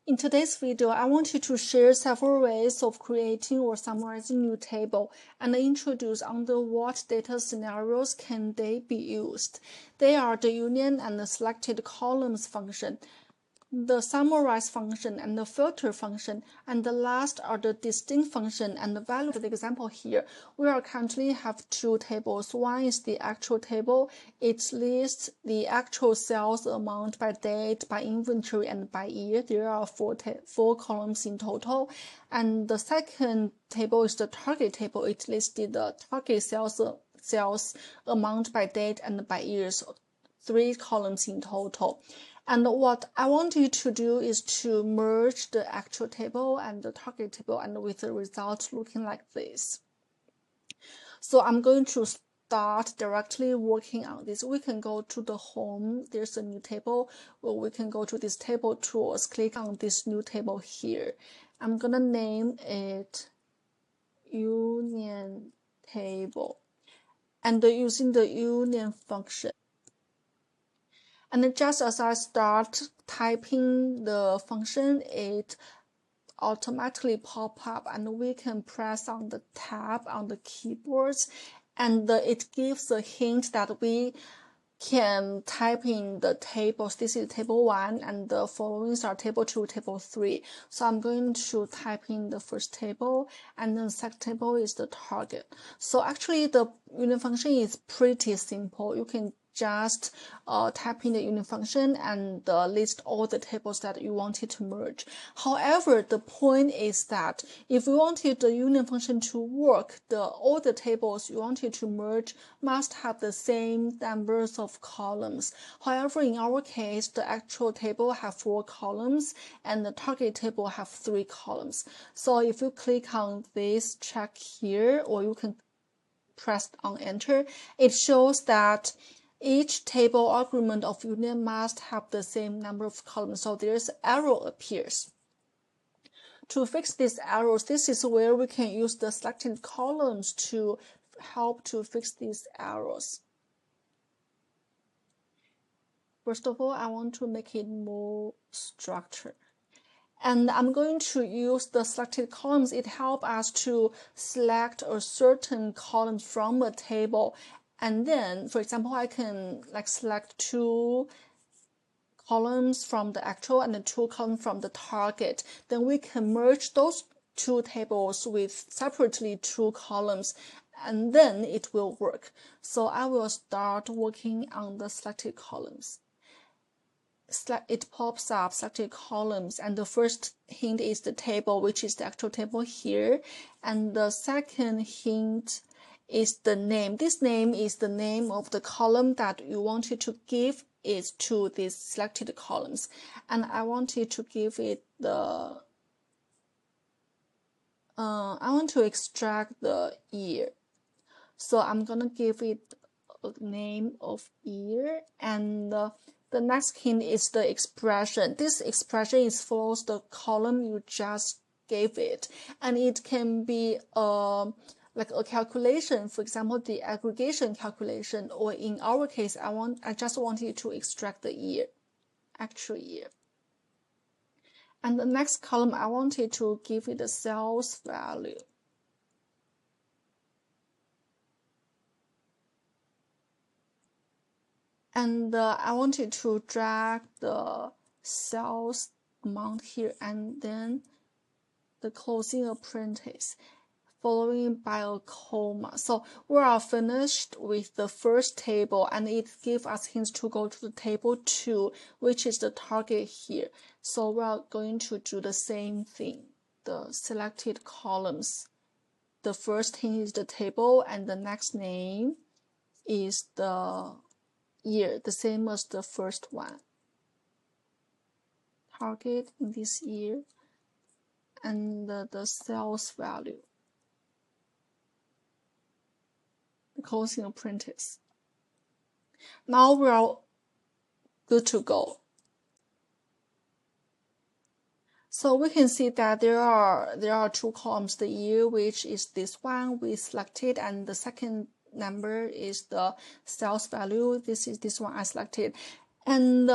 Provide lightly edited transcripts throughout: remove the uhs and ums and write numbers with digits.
In today's video, I want you to share several ways of creating or summarizing new table and introduce under what data scenarios can they be used. They are the union and the selected columns function, the summarize function and the filter function, and the last are the distinct function and the value. The example here, we are currently have two tables. One is the actual table. It lists the actual sales amount by date, by inventory, and by year. There are four columns in total. And the second table is the target table. It listed the target sales amount by date and by years. 3 columns in total. And what I want you to do is to merge the actual table and the target table, and with the results looking like this. So I'm going to start directly working on this. We can go to the home. There's a new table. Well, we can go to this table tools, click on this new table here. I'm gonna name it union table, and using the union function. And just as I start typing the function, it automatically pop up, and we can press on the tab on the keyboards, and it gives a hint that we can type in the tables. This is table 1, and the following are table 2, table 3. So I'm going to type in the first table, and then the second table is the target. So actually the union function is pretty simple. You can just type in the union function and list all the tables that you wanted to merge. However, the point is that if you wanted the union function to work, all the tables you wanted to merge must have the same numbers of columns. However, in our case, the actual table have 4 columns and the target table have 3 columns. So if you click on this check here, or you can press on enter, it shows that each table argument of union must have the same number of columns, so there's error appears. To fix these errors, this is where we can use the selected columns to help to fix these errors. First of all, I want to make it more structured. And I'm going to use the selected columns. It helps us to select a certain column from a table. And then, for example, I can select 2 columns from the actual and 2 columns from the target. Then we can merge those 2 tables with separately 2 columns, and then it will work. So I will start working on the selected columns. It pops up selected columns, and the first hint is the table, which is the actual table here, and the second hint is the name. This name is the name of the column that you wanted to give it to these selected columns, and I wanted to give it the I want to extract the year, so I'm gonna give it a name of year, and the next hint is the expression. This expression follows the column you just gave it, and it can be like a calculation, for example, the aggregation calculation, or in our case, I just wanted to extract the year, actual year. And the next column, I wanted to give it a sales value. And I wanted to drag the sales amount here, and then the closing apprentice, following by a comma. So we are finished with the first table, and it gives us hints to go to the table 2, which is the target here. So we are going to do the same thing. The selected columns. The first hint is the table, and the next name is the year, the same as the first one. Target in this year, and the sales value. The closing apprentice. Now we are good to go. So we can see that there are 2 columns, the year, which is this one we selected, and the second number is the sales value. This is this one I selected. And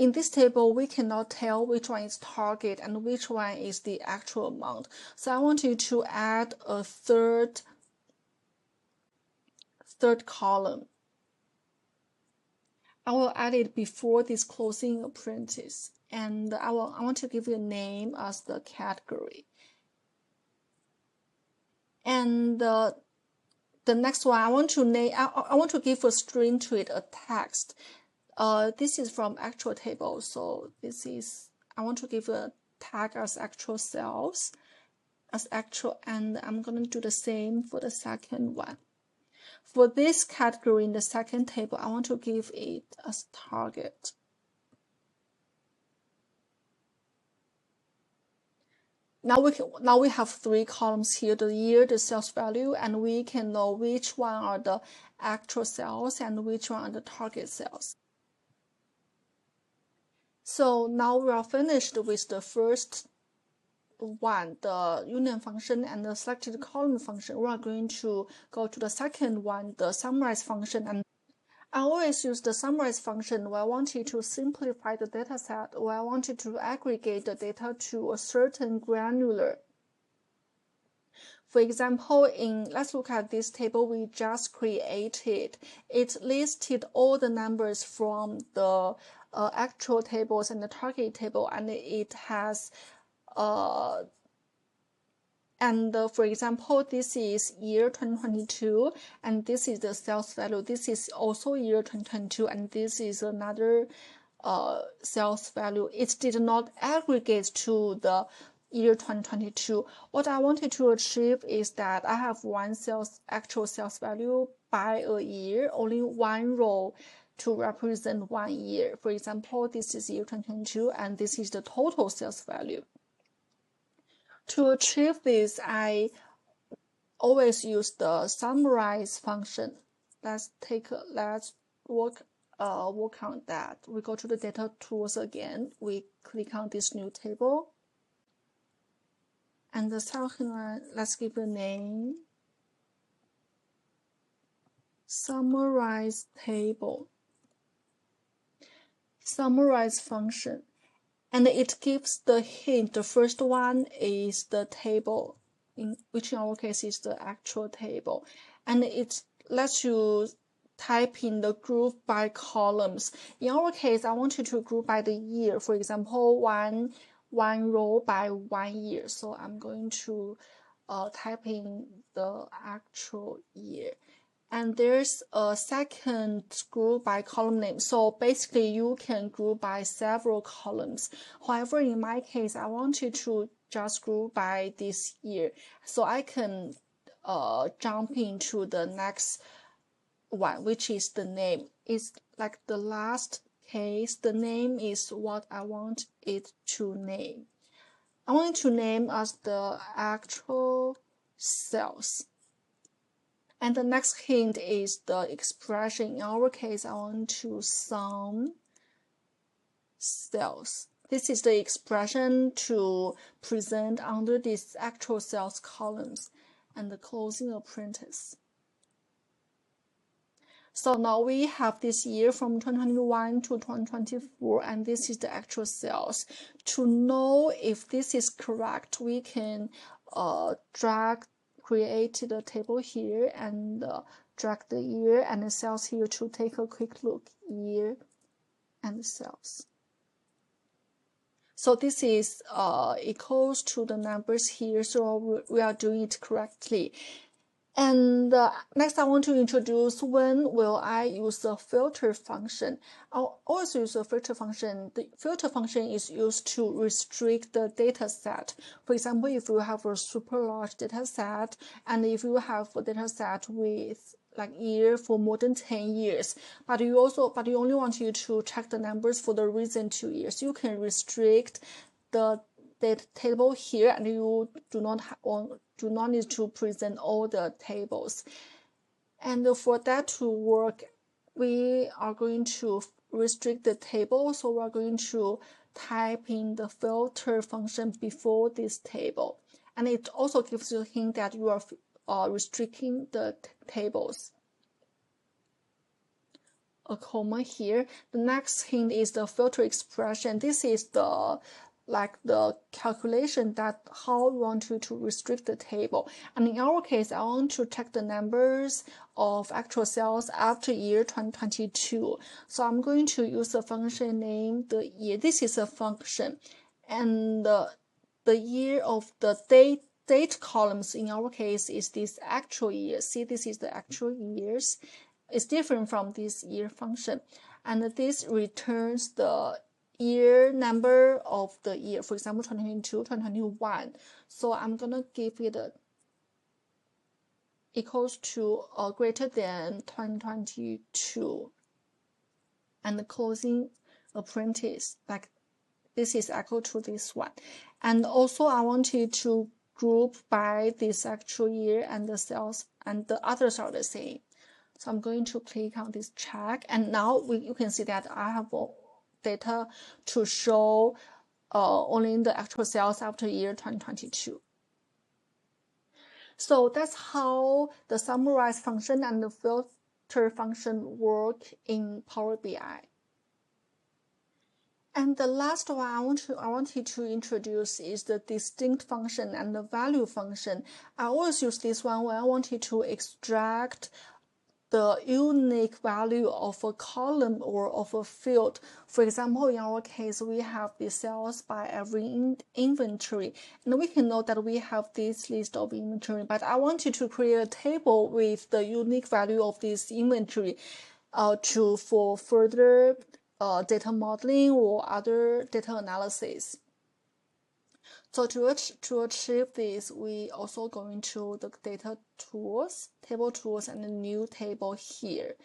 in this table, we cannot tell which one is target and which one is the actual amount. So I want you to add a third column. I will add it before this closing apprentice, and I want to give it a name as the category. And the next one, I want to give a string to it, a text. This is from actual table, so I want to give a tag as actual sales, and I'm going to do the same for the second one. For this category in the second table, I want to give it as target. Now we have 3 columns here, the year, the sales value, and we can know which one are the actual sales and which one are the target sales. So now we are finished with the first one, the union function and the selected column function. We are going to go to the second one, the summarize function. And I always use the summarize function when I wanted to simplify the data set, or I wanted to aggregate the data to a certain granular. For example, let's look at this table we just created. It listed all the numbers from the actual tables and the target table, and it has for example, this is year 2022, and this is the sales value. This is also year 2022, and this is another sales value. It did not aggregate to the year 2022. What I wanted to achieve is that I have one actual sales value by a year, only one row to represent 1 year. For example, this is year 2022, and this is the total sales value. To achieve this, I always use the summarize function. Let's work on that. We go to the data tools again. We click on this new table, and the second one, let's give a name. Summarize table. Summarize function. And it gives the hint. The first one is the table, which in our case is the actual table. And it lets you type in the group by columns. In our case, I wanted to group by the year. For example, one row by 1 year. So I'm going to type in the actual year. And there's a second group by column name. So basically, you can group by several columns. However, in my case, I wanted to just group by this year. So I can jump into the next one, which is the name. It's like the last case. The name is what I want it to name. I want it to name as the actual sales. And the next hint is the expression. In our case, I want to sum sales. This is the expression to present under these actual sales columns and the closing apprentice. So now we have this year from 2021 to 2024, and this is the actual sales. To know if this is correct, we can create the table here and drag the year and the sales here to take a quick look, year and sales. So this is equals to the numbers here, so we are doing it correctly. And next I want to introduce when will I use the filter function. I'll also use the filter function. The filter function is used to restrict the data set. For example, if you have a super large data set, and if you have a data set with like year for more than 10 years, but you only want you to check the numbers for the recent 2 years, you can restrict the table here, and you do not need to present all the tables. And for that to work, we are going to restrict the table. So we're going to type in the filter function before this table. And it also gives you a hint that you are restricting the tables. a comma here. The next hint is the filter expression. This is the calculation that how we want to restrict the table. And in our case, I want to check the numbers of actual sales after year 2022. So I'm going to use the function name the year. This is a function, and the year of the date columns in our case is this actual year. See, this is the actual years. It's different from this year function, and this returns the year number of the year, for example 2022, 2021. So I'm gonna give it a equals to or greater than 2022, and closing a parenthesis, like this is equal to this one. And also I wanted to group by this actual year and the sales, and the others are the same. So I'm going to click on this check, and now you can see that I have data to show only the actual sales after year 2022. So that's how the summarize function and the filter function work in Power BI. And the last one I wanted to introduce is the distinct function and the value function. I always use this one when I wanted to extract the unique value of a column or of a field. For example, in our case, we have the sales by every inventory, and we can know that we have this list of inventory, but I wanted to create a table with the unique value of this inventory for further data modeling or other data analysis. So to achieve this, we also go into the data tools, table tools, and a new table here.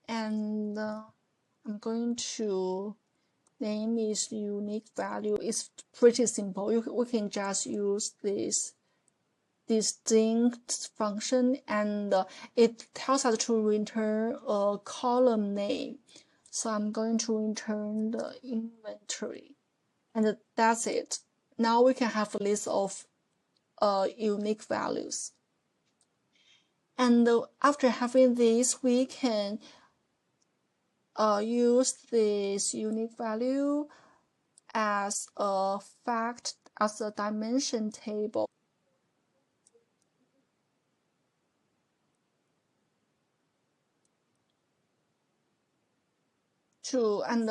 And I'm going to name is unique value. It's pretty simple. We can just use this distinct function, and it tells us to return a column name. So I'm going to return the inventory, and that's it. Now we can have a list of unique values. And after having this, we can use this unique value as a fact, as a dimension table. And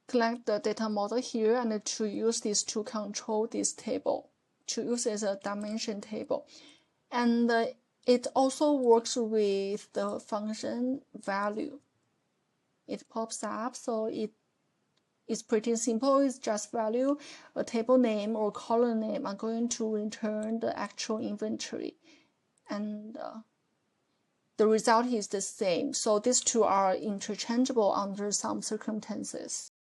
collect the data model here, and to use this to control this table, to use it as a dimension table. And it also works with the function value. It pops up, so it's pretty simple. It's just value, a table name or column name. I'm going to return the actual inventory, and the result is the same. So these two are interchangeable under some circumstances.